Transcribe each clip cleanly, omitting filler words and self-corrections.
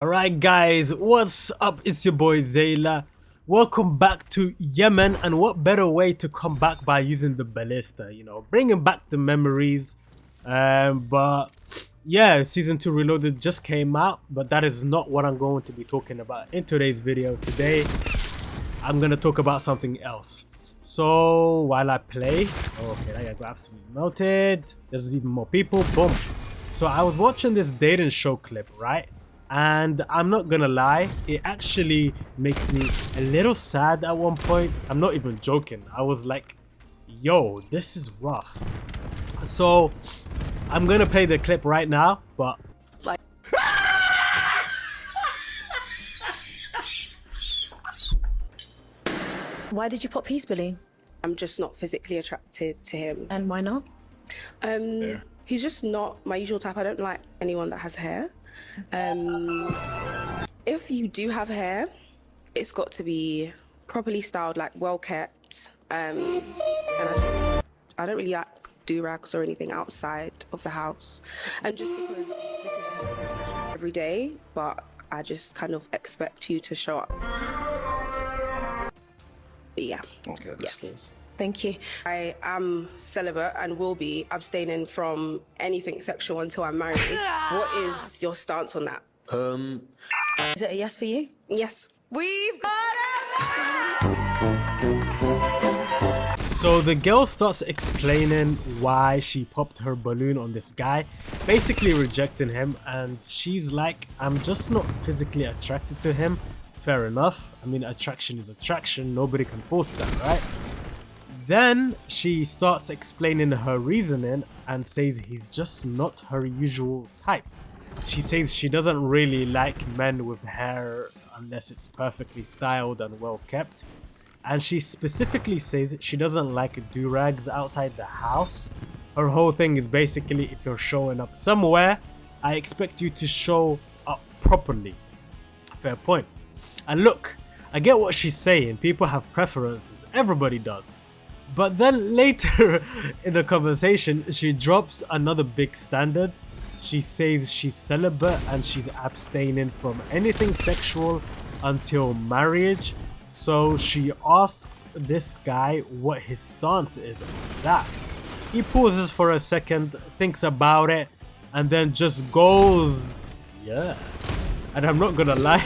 Alright guys, what's up? It's your boy Zayla. Welcome back to Yemen, and what better way to come back by using the ballista, bringing back the memories. But yeah, season 2 Reloaded just came out, but that is not what I'm going to be talking about in today's video. Today, I'm going to talk about something else. So while I play, okay, that guy got absolutely melted. There's even more people, boom. So I was watching this dating show clip, right? And I'm not gonna lie, it actually makes me a little sad at one point. I'm not even joking. I was like, yo, this is rough. So I'm gonna play the clip right now, but like Why did you pop Peace Billy? I'm just not physically attracted to him. And why not? He's just not my usual type. I don't like anyone that has hair. If you do have hair, it's got to be properly styled, like well kept. And I don't really like do-rags or anything outside of the house. And just because this is every day, but I just kind of expect you to show up. Yeah. Okay, that's close. Thank you. I am celibate and will be abstaining from anything sexual until I'm married. What is your stance on that? Is it a yes for you? Yes. We've got so the girl starts explaining why she popped her balloon on this guy, basically rejecting him, and she's like, I'm just not physically attracted to him. Fair enough. I mean, attraction is attraction. Nobody can force that, right? Then she starts explaining her reasoning and says he's just not her usual type. She says she doesn't really like men with hair unless it's perfectly styled and well kept. And she specifically says she doesn't like do-rags outside the house. Her whole thing is basically, if you're showing up somewhere, I expect you to show up properly. Fair point. And look, I get what she's saying. People have preferences. Everybody does. But then later in the conversation, she drops another big standard. She says she's celibate and she's abstaining from anything sexual until marriage. So she asks this guy what his stance is on that. He pauses for a second, thinks about it, and then just goes, yeah. And I'm not gonna lie,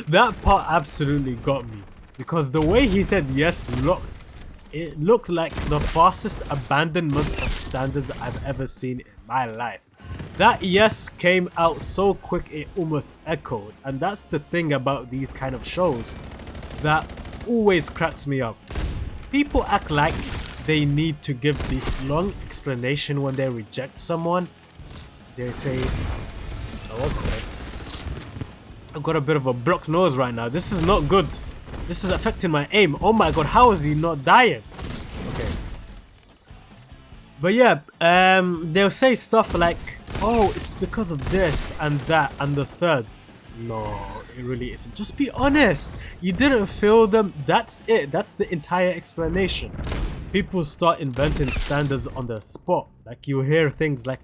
that part absolutely got me. Because the way he said yes looked like the fastest abandonment of standards I've ever seen in my life. That yes came out so quick it almost echoed, and that's the thing about these kind of shows that always cracks me up. People act like they need to give this long explanation when they reject someone. They say, oh, okay. I've got a bit of a blocked nose right now. This is not good. This is affecting my aim. Oh my god, how is he not dying? Okay. But yeah, they'll say stuff like, oh, it's because of this and that and the third. No, it really isn't. Just be honest. You didn't feel them. That's it. That's the entire explanation. People start inventing standards on the spot. Like you hear things like,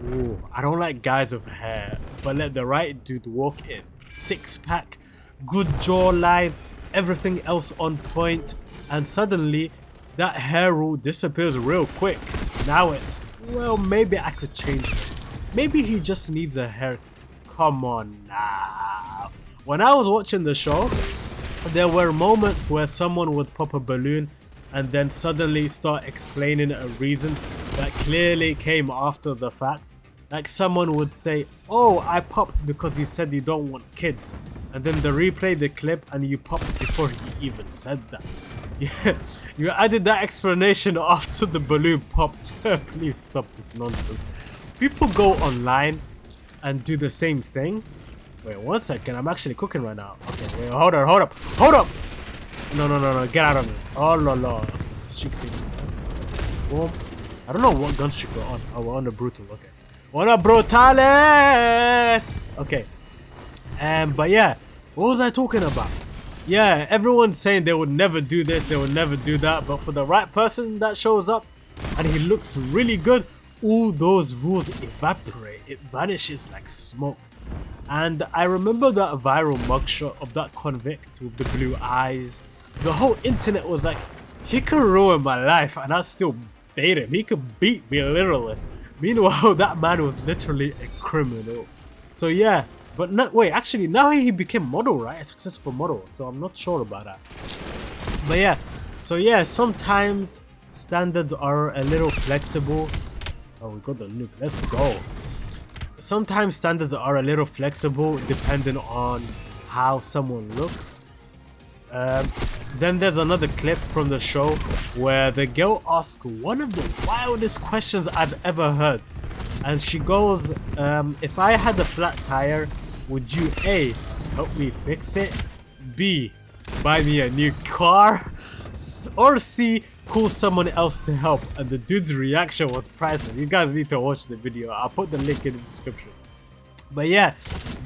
ooh, I don't like guys with hair, but let the right dude walk in. 6-pack, good jawline, everything else on point, and suddenly that hair rule disappears real quick. Now it's, well, maybe I could change it. Maybe he just needs a hair. Come on now. When I was watching the show, there were moments where someone would pop a balloon and then suddenly start explaining a reason that clearly came after the fact. Like someone would say, oh, I popped because you said you don't want kids. And then they replay the clip and you popped before he even said that. Yeah, you added that explanation after the balloon popped. Please stop this nonsense. People go online and do the same thing. Wait, 1 second. I'm actually cooking right now. Okay, wait, hold up. No, get out of me. Oh, la. Boom. I don't know what gun streak we're on. Oh, we're on the brutal. Okay. Una brutales! Okay. But yeah, what was I talking about? Yeah, everyone's saying they would never do this, they would never do that, but for the right person that shows up and he looks really good, all those rules evaporate. It vanishes like smoke. And I remember that viral mugshot of that convict with the blue eyes. The whole internet was like, he could ruin my life and I still date him. He could beat me literally. Meanwhile, that man was literally a criminal. So yeah, but no, wait, actually now he became model, right? A successful model. So I'm not sure about that. But yeah, so yeah, sometimes standards are a little flexible. Oh, we got the nuke. Let's go. Sometimes standards are a little flexible depending on how someone looks. Then there's another clip from the show where the girl asks one of the wildest questions I've ever heard. And she goes, if I had a flat tire, would you A, help me fix it, B, buy me a new car, or C, call someone else to help? And the dude's reaction was priceless. You guys need to watch the video. I'll put the link in the description. But yeah,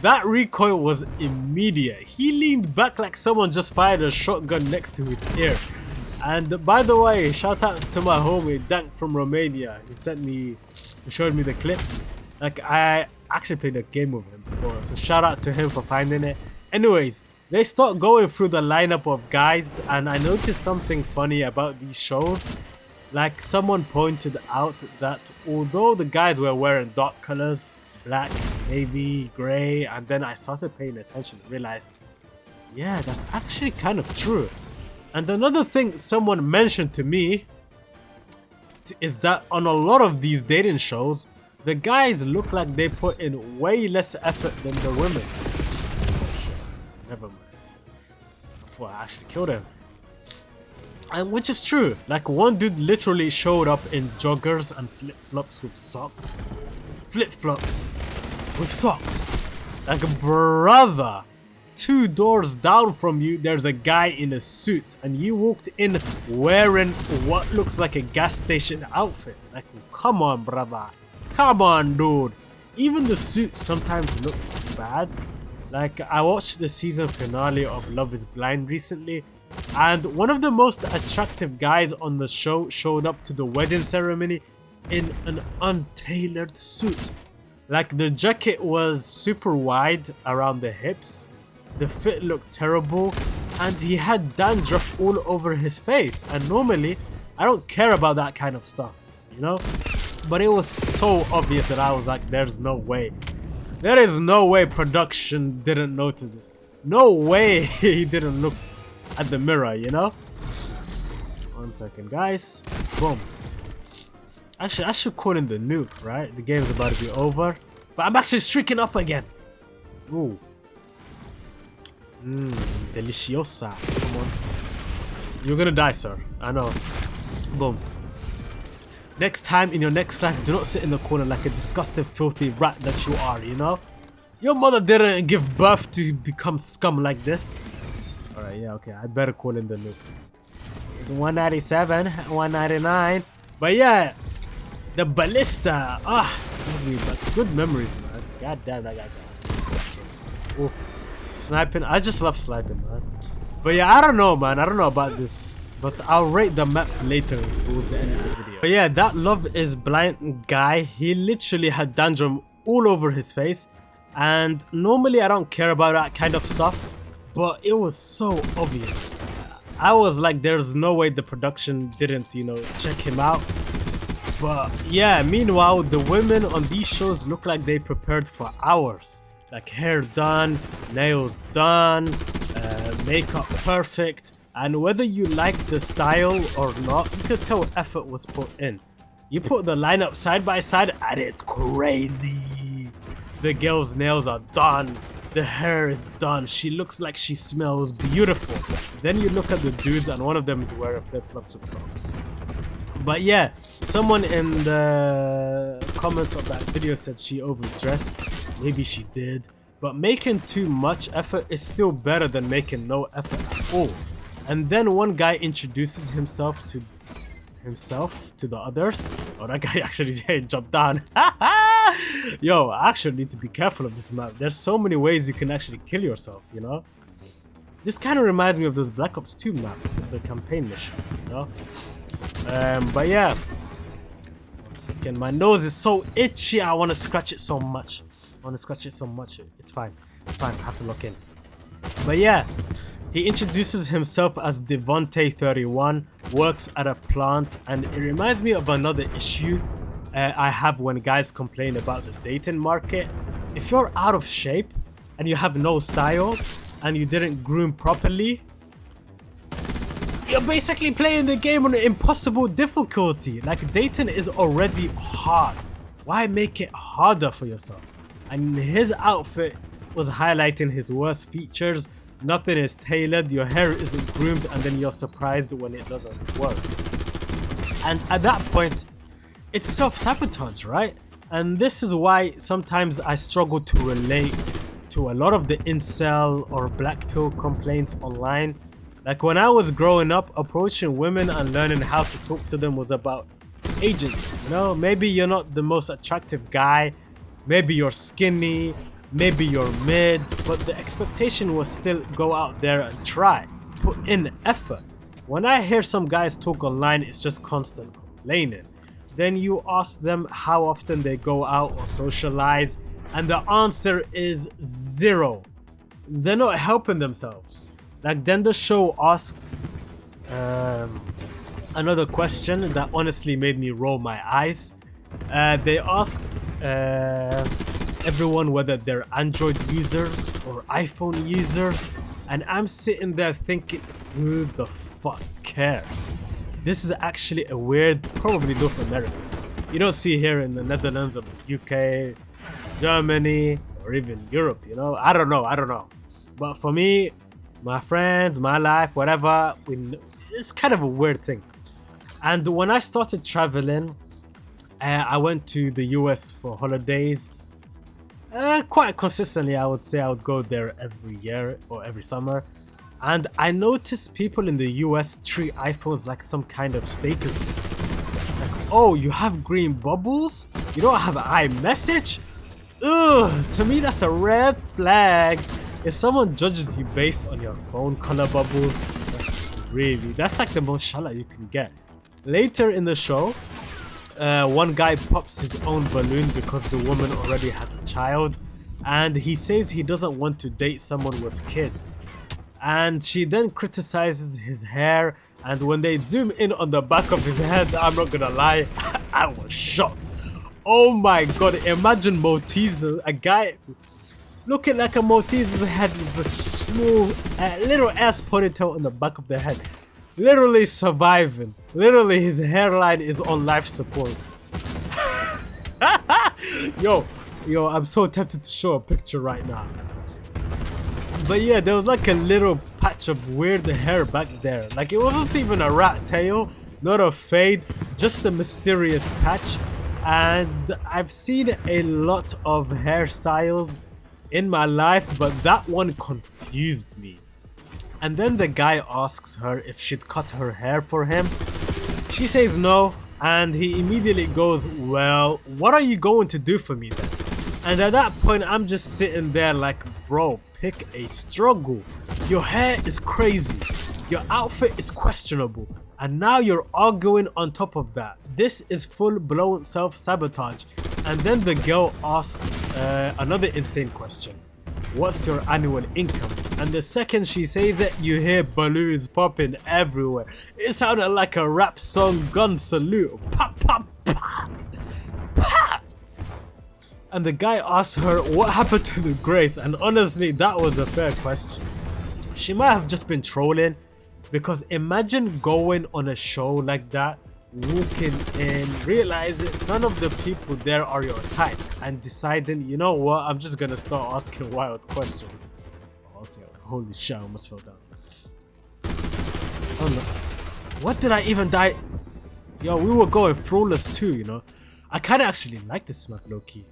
that recoil was immediate. He leaned back like someone just fired a shotgun next to his ear. And by the way, shout out to my homie Dank from Romania who showed me the clip. Like, I actually played a game with him before, so shout out to him for finding it. Anyways, they start going through the lineup of guys, and I noticed something funny about these shows. Like, someone pointed out that although the guys were wearing dark colors, black, navy, gray, and then I started paying attention and realized, yeah, that's actually kind of true. And another thing someone mentioned to me is that on a lot of these dating shows, the guys look like they put in way less effort than the women. Oh shit, never mind. Before I actually killed him. And which is true. Like, one dude literally showed up in joggers and flip-flops with socks. Flip-flops with socks. Like, brother, 2 doors down from you there's a guy in a suit and you walked in wearing what looks like a gas station outfit. Like, come on, brother, come on, dude. Even the suit sometimes looks bad. Like, I watched the season finale of Love is Blind recently, and one of the most attractive guys on the show showed up to the wedding ceremony in an untailored suit. Like, the jacket was super wide around the hips, the fit looked terrible, and he had dandruff all over his face. And normally, I don't care about that kind of stuff, you know? But it was so obvious that I was like, there's no way. There is no way production didn't notice this. No way he didn't look at the mirror, you know? 1 second, guys. Boom. Actually, I should call in the nuke, right? The game's about to be over. But I'm actually streaking up again. Ooh. Deliciosa. Come on. You're gonna die, sir. I know. Boom. Next time in your next life, do not sit in the corner like a disgusting, filthy rat that you are, you know? Your mother didn't give birth to become scum like this. Alright, yeah, okay. I better call in the nuke. It's 197, 199. But yeah, the ballista. Gives me like good memories, man. God damn, that guy got. Oh, sniping. I just love sniping, man. But yeah, I don't know, man. I don't know about this, but I'll rate the maps later towards the end of the video. But yeah, that Love is Blind guy, he literally had dandruff all over his face. And normally I don't care about that kind of stuff, but it was so obvious. I was like, there's no way the production didn't, you know, check him out. But yeah, meanwhile, the women on these shows look like they prepared for hours. Like, hair done, nails done, makeup perfect. And whether you like the style or not, you could tell effort was put in. You put the lineup side by side and it's crazy. The girl's nails are done. The hair is done. She looks like she smells beautiful. Then you look at the dudes and one of them is wearing flip-flops with socks. But yeah, someone in the comments of that video said she overdressed. Maybe she did. But making too much effort is still better than making no effort at all. And then one guy introduces himself to the others. Oh, that guy actually jumped down. Yo, I actually need to be careful of this map. There's so many ways you can actually kill yourself, you know? This kind of reminds me of those Black Ops 2 map, the campaign mission, you know? But yeah. 1 second, my nose is so itchy, I want to scratch it so much. I want to scratch it so much. It's fine. It's fine. I have to lock in. But yeah, he introduces himself as Devontae31, works at a plant, and it reminds me of another issue I have when guys complain about the dating market. If you're out of shape and you have no style and you didn't groom properly, you're basically playing the game on an impossible difficulty. Like, dating is already hard. Why make it harder for yourself? And his outfit was highlighting his worst features. Nothing is tailored, your hair isn't groomed, and then you're surprised when it doesn't work. And at that point, it's self-sabotage, right? And this is why sometimes I struggle to relate to a lot of the incel or black pill complaints online. Like, when I was growing up, approaching women and learning how to talk to them was about agency. You know, maybe you're not the most attractive guy, maybe you're skinny, maybe you're mid, but the expectation was still go out there and try, put in effort. When I hear some guys talk online, it's just constant complaining. Then you ask them how often they go out or socialize, and the answer is 0. They're not helping themselves. Like, then the show asks another question that honestly made me roll my eyes. They ask everyone whether they're Android users or iPhone users, and I'm sitting there thinking, who the fuck cares? This is actually a weird, probably North America. You don't see here in the Netherlands or the UK, Germany, or even Europe, you know? I don't know. But for me, my friends, my life, whatever, it's kind of a weird thing. And when I started traveling, I went to the US for holidays. Quite consistently, I would say I would go there every year or every summer. And I noticed people in the US treat iPhones like some kind of status. Like, oh, you have green bubbles? You don't have iMessage? Ugh, to me that's a red flag. If someone judges you based on your phone color bubbles, that's like the most shala you can get. Later in the show, one guy pops his own balloon because the woman already has a child, and he says he doesn't want to date someone with kids. And she then criticizes his hair, and when they zoom in on the back of his head, I'm not gonna lie, I was shocked. Oh my god, imagine Maltese, a guy looking like a Maltese's head with a small little ass ponytail on the back of the head. Literally surviving. Literally his hairline is on life support. Yo, I'm so tempted to show a picture right now. But yeah, there was like a little patch of weird hair back there. Like, it wasn't even a rat tail, not a fade, just a mysterious patch. And I've seen a lot of hairstyles in my life, but that one confused me. And then the guy asks her if she'd cut her hair for him. She says no, and he immediately goes, well, what are you going to do for me then? And at that point, I'm just sitting there like, bro, pick a struggle. Your hair is crazy, your outfit is questionable, and now you're arguing on top of that. This is full-blown self-sabotage. And then the girl asks another insane question. What's your annual income? And the second she says it, you hear balloons popping everywhere. It sounded like a rap song gun salute. Pop, pop, pop, pop. And the guy asks her what happened to the grace, and honestly that was a fair question. She might have just been trolling, because imagine going on a show like that, walking in, realizing none of the people there are your type, and deciding, you know what, I'm just gonna start asking wild questions. Okay, holy shit, I almost fell down. Oh no, what did I even die? Yo, we were going flawless too, you know. I kinda actually like this map low-key.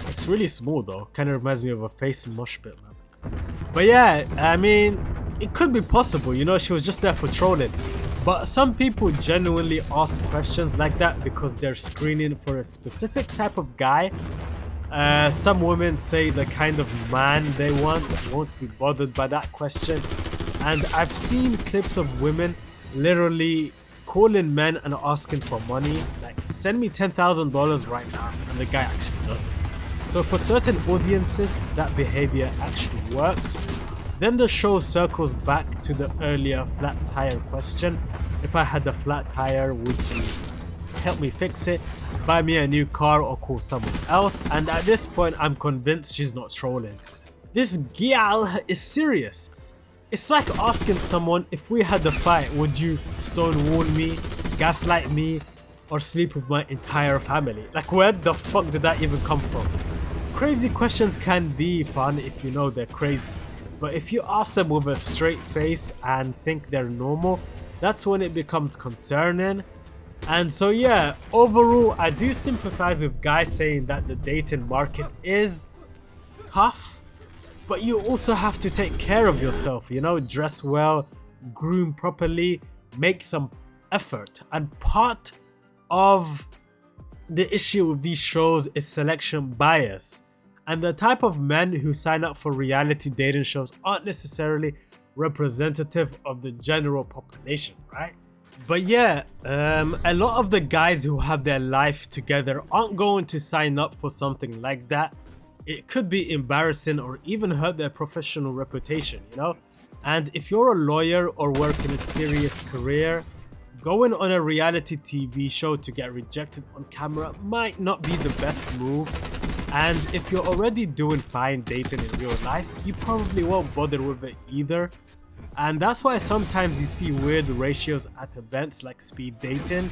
It's really small though, kinda reminds me of a face mosh pit map. But yeah, I mean, it could be possible, you know, she was just there for trolling. But some people genuinely ask questions like that because they're screening for a specific type of guy. Some women say the kind of man they want won't be bothered by that question. And I've seen clips of women literally calling men and asking for money. Like, send me $10,000 right now. And the guy actually does it. So for certain audiences, that behavior actually works. Then the show circles back to the earlier flat tire question. If I had a flat tire, would you help me fix it, buy me a new car, or call someone else? And at this point, I'm convinced she's not trolling. This gal is serious. It's like asking someone, if we had a fight, would you stonewall me, gaslight me, or sleep with my entire family? Like, where the fuck did that even come from? Crazy questions can be fun if you know they're crazy. But if you ask them with a straight face and think they're normal, that's when it becomes concerning. And so yeah, overall, I do sympathize with guys saying that the dating market is tough, but you also have to take care of yourself, you know, dress well, groom properly, make some effort. And part of the issue with these shows is selection bias. And the type of men who sign up for reality dating shows aren't necessarily representative of the general population, right? But yeah, a lot of the guys who have their life together aren't going to sign up for something like that. It could be embarrassing or even hurt their professional reputation, you know? And if you're a lawyer or work in a serious career, going on a reality TV show to get rejected on camera might not be the best move. And if you're already doing fine dating in real life, you probably won't bother with it either. And that's why sometimes you see weird ratios at events like speed dating.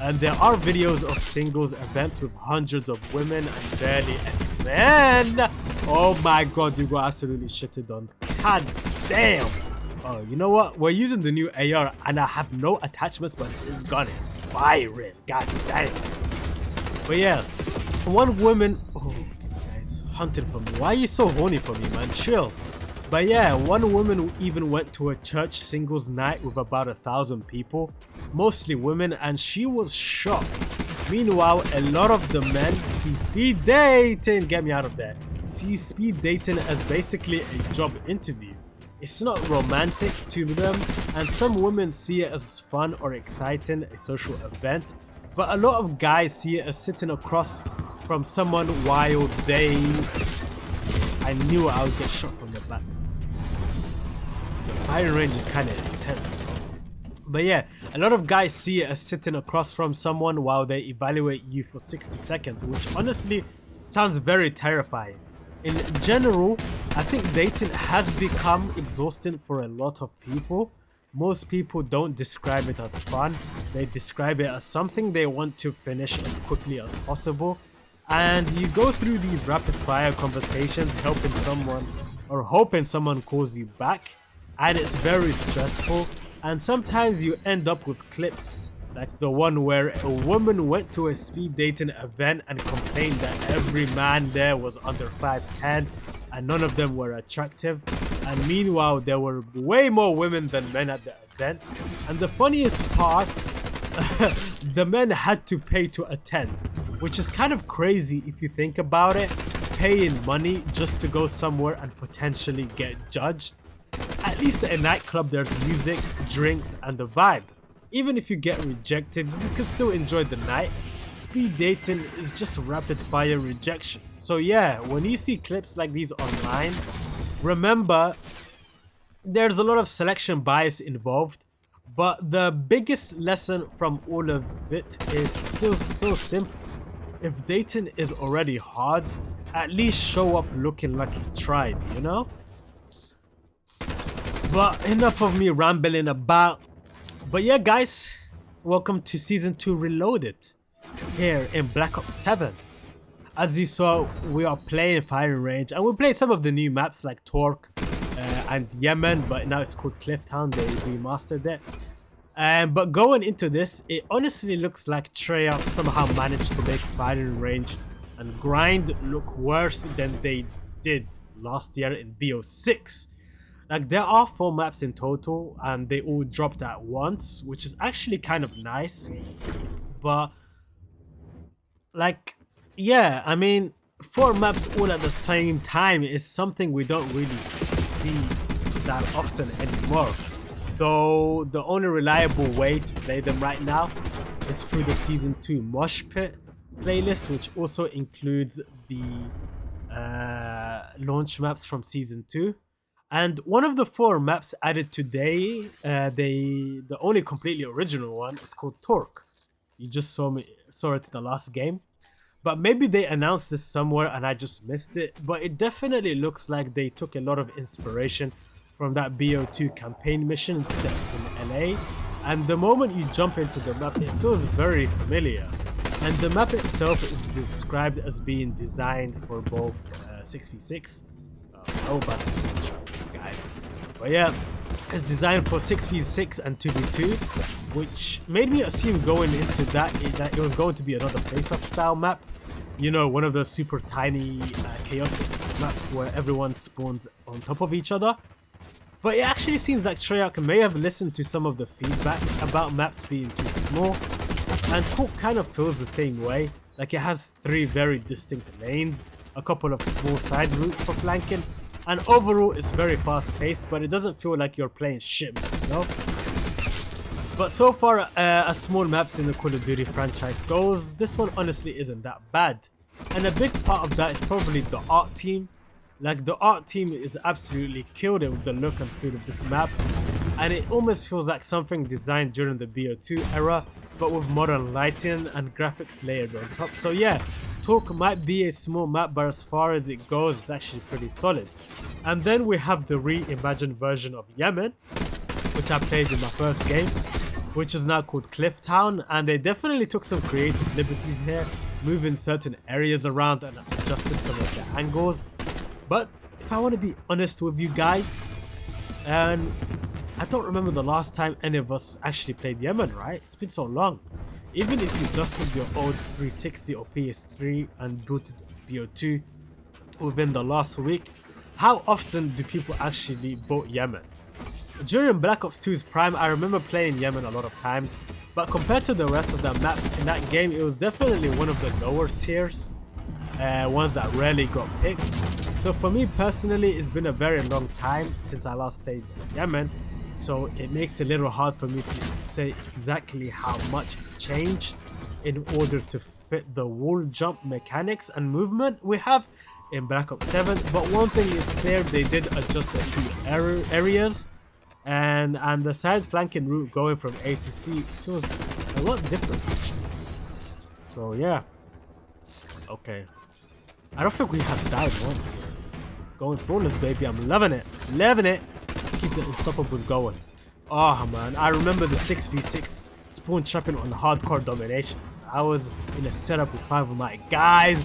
And there are videos of singles events with hundreds of women and barely any men. Oh my god, you got absolutely shitted on. God damn. Oh, you know what? We're using the new AR and I have no attachments, but this gun is firing. God damn. But yeah, one woman... Oh, guys, hunting for me. Why are you so horny for me, man? Chill. But yeah, one woman even went to a church singles night with about 1,000 people, mostly women, and she was shocked. Meanwhile, a lot of the men see speed dating, get me out of there, see speed dating as basically a job interview. It's not romantic to them, and some women see it as fun or exciting, a social event, but a lot of guys see it as sitting across from someone while they... I knew I would get shot from the back. The firing range is kind of intense. But yeah, a lot of guys see it as sitting across from someone while they evaluate you for 60 seconds, which honestly sounds very terrifying. In general, I think dating has become exhausting for a lot of people. Most people don't describe it as fun, they describe it as something they want to finish as quickly as possible. And you go through these rapid fire conversations helping someone or hoping someone calls you back, and it's very stressful. And sometimes you end up with clips like the one where a woman went to a speed dating event and complained that every man there was under 5'10" and none of them were attractive. And meanwhile, there were way more women than men at the event. And the funniest part, the men had to pay to attend, which is kind of crazy if you think about it, paying money just to go somewhere and potentially get judged. At least at a nightclub there's music, drinks, and a vibe. Even if you get rejected, you can still enjoy the night. Speed dating is just rapid fire rejection. So yeah, when you see clips like these online, remember there's a lot of selection bias involved. But the biggest lesson from all of it is still so simple. If dating is already hard, at least show up looking like you tried, you know? But enough of me rambling about. But yeah guys, welcome to Season 2 Reloaded, here in Black Ops 7. As you saw, we are playing Firing Range, and we played some of the new maps like Torque and Yemen, but now it's called Clifftown, they remastered it. But going into this, it honestly looks like Treyarch somehow managed to make Firing Range and Grind look worse than they did last year in BO6. Like, there are 4 maps in total and they all dropped at once, which is actually kind of nice. But like, yeah, I mean, 4 maps all at the same time is something we don't really see that often anymore. Though the only reliable way to play them right now is through the Season 2 Mosh Pit playlist, which also includes the launch maps from Season 2. And one of the 4 maps added today, the only completely original one, is called Torque. You just saw it in the last game. But maybe they announced this somewhere and I just missed it. But it definitely looks like they took a lot of inspiration from that BO2 campaign mission set in LA. And the moment you jump into the map, it feels very familiar. And the map itself is described as being designed for both 6v6. How about this picture, these guys? But yeah, it's designed for 6v6 and 2v2, which made me assume going into that it was going to be another face-off style map. You know, one of those super tiny, chaotic maps where everyone spawns on top of each other. But it actually seems like Treyarch may have listened to some of the feedback about maps being too small, and Torque kind of feels the same way. Like it has 3 very distinct lanes, a couple of small side routes for flanking, and overall it's very fast paced, but it doesn't feel like you're playing shit, you know? But so far as small maps in the Call of Duty franchise goes, this one honestly isn't that bad. And a big part of that is probably the art team. Like the art team is absolutely killed it with the look and feel of this map, and it almost feels like something designed during the BO2 era, but with modern lighting and graphics layered on top. So yeah, Torque might be a small map, but as far as it goes, it's actually pretty solid. And then we have the reimagined version of Yemen, which I played in my first game, which is now called Cliff Town, and they definitely took some creative liberties here, moving certain areas around and adjusted some of the angles. But if I want to be honest with you guys, and I don't remember the last time any of us actually played Yemen, right? It's been so long. Even if you dusted your old 360 or PS3 and booted BO2 within the last week, how often do people actually vote Yemen? During Black Ops 2's prime, I remember playing Yemen a lot of times, but compared to the rest of the maps in that game, it was definitely one of the lower tiers, ones that rarely got picked. So for me personally, it's been a very long time since I last played Yemen, so it makes it a little hard for me to say exactly how much it changed in order to fit the wall jump mechanics and movement we have in Black Ops 7. But one thing is clear, they did adjust a few areas, and the side flanking route going from A to C feels a lot different. So yeah, okay. I don't think we have died once here. Going flawless, baby. I'm loving it. Loving it. Keep the unstoppables going. Oh, man. I remember the 6v6 spawn trapping on hardcore domination. I was in a setup with 5 of my guys.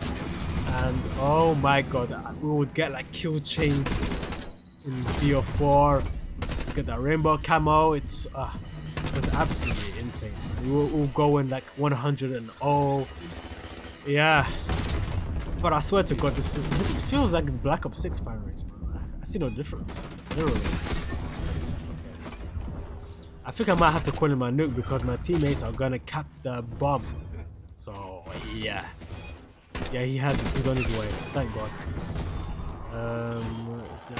And oh my god. We would get like kill chains in BO4. Get that rainbow camo. It was absolutely insane. We were going like 100 and oh. Yeah. But I swear to God, this feels like Black Ops 6 fire range, bro. I see no difference, literally. Okay. I think I might have to call in my nuke because my teammates are gonna cap the bomb. So yeah, he has it. He's on his way. Thank God. Is there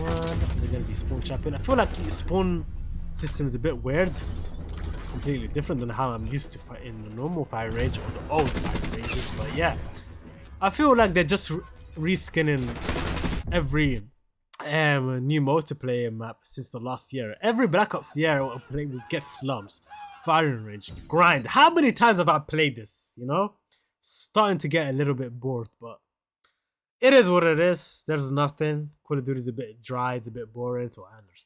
anyone? They're gonna be spawn trapping. I feel like the spawn system is a bit weird, completely different than how I'm used to fighting the normal fire range or the old fire ranges. But yeah. I feel like they're just reskinning every new multiplayer map since the last year. Every Black Ops year we get slums, firing range, grind. How many times have I played this, you know? Starting to get a little bit bored, but it is what it is. There's nothing. Call of Duty is a bit dry, it's a bit boring, so I understand.